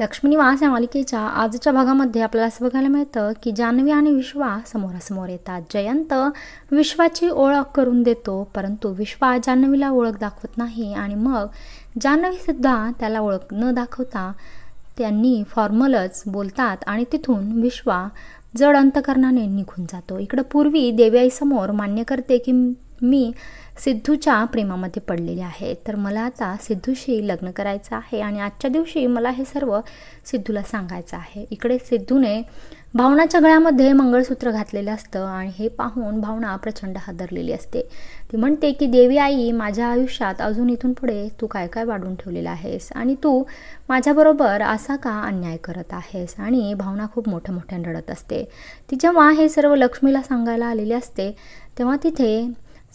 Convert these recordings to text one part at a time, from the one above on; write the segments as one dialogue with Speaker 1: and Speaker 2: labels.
Speaker 1: लक्ष्मीनिवास या मालिकेच्या आजच्या भागामध्ये आपल्याला असं बघायला मिळतं की जान्हवी आणि विश्वा समोरासमोर येतात. जयंत विश्वाची ओळख करून देतो, परंतु विश्वा जान्हवीला ओळख दाखवत नाही आणि मग जान्हवीसुद्धा त्याला ओळख न दाखवता त्यांनी फॉर्मलच बोलतात आणि तिथून विश्वा जड अंतकरणाने निघून जातो. इकडं पूर्वी देवयाईसमोर मान्य करते की मी सिद्धूच्या प्रेमामध्ये पडलेले आहे, तर मला आता सिद्धूशी लग्न करायचं आहे आणि आजच्या दिवशी मला हे सर्व सिद्धूला सांगायचं आहे. इकडे सिद्धूने भावनाच्या गळ्यामध्ये मंगळसूत्र घातलेलं असतं आणि हे पाहून भावना प्रचंड हादरलेली असते. ती म्हणते की देवी आई, माझ्या आयुष्यात अजून इथून पुढे तू काय काय वाढून ठेवलेलं आहेस आणि तू माझ्याबरोबर असा का अन्याय करत आहेस. आणि भावना खूप मोठ्याने रडत असते. ती जेव्हा हे सर्व लक्ष्मीला सांगायला आलेली असते तेव्हा तिथे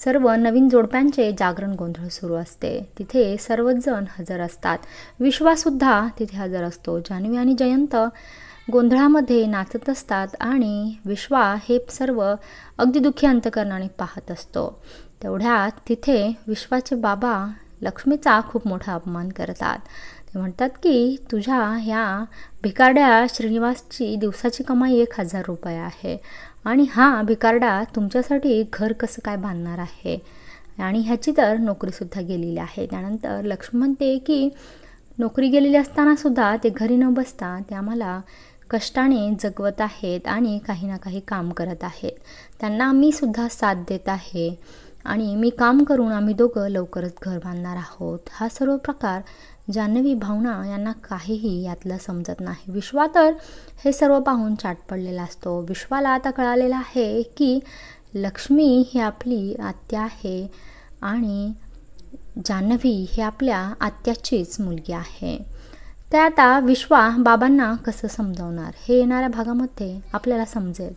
Speaker 1: सर्व नवीन जोडप्यांचे जागरण गोंधळ सुरू असते. तिथे सर्वच जण हजर असतात. विश्वासुद्धा तिथे हजर असतो. जान्हवी आणि जयंत गोंधळामध्ये नाचत असतात आणि विश्वा हे सर्व अगदी दुःखी अंतकरणाने पाहत असतो. तेवढ्यात तिथे विश्वाचे बाबा लक्ष्मीचा खूप मोठा अपमान करतात. ते म्हणतात की तुझ्या ह्या भिकारड्या श्रीनिवासची दिवसाची कमाई 1000 रुपये आहे आणि हा भिकारडा तुमच्यासाठी घर कसं काय बांधणार आहे आणि ह्याची तर नोकरीसुद्धा गेलेली आहे. त्यानंतर लक्ष्मी म्हणते की नोकरी गेलेली असतानासुद्धा ते घरी न बसता ते आम्हाला कष्टाने जगवत आहेत आणि काही ना काही काम करत आहेत. त्यांना मी सुद्धा साथ देत आहे आणि मी काम करून आम्ही दोघं लवकरच घर बांधणार आहोत. हा सर्व प्रकार जान्हवी, भावना यांना काहीही यातलं समजत नाही. विश्वा तर हे सर्व पाहून चाट पडलेला असतो. विश्वाला आता कळालेलं आहे की लक्ष्मी ही आपली आत्या आहे आणि जान्हवी ही आपल्या आत्याचीच मुलगी आहे. ते आता विश्वा बाबांना कसं समजावणार हे येणाऱ्या भागामध्ये आपल्याला समजेल.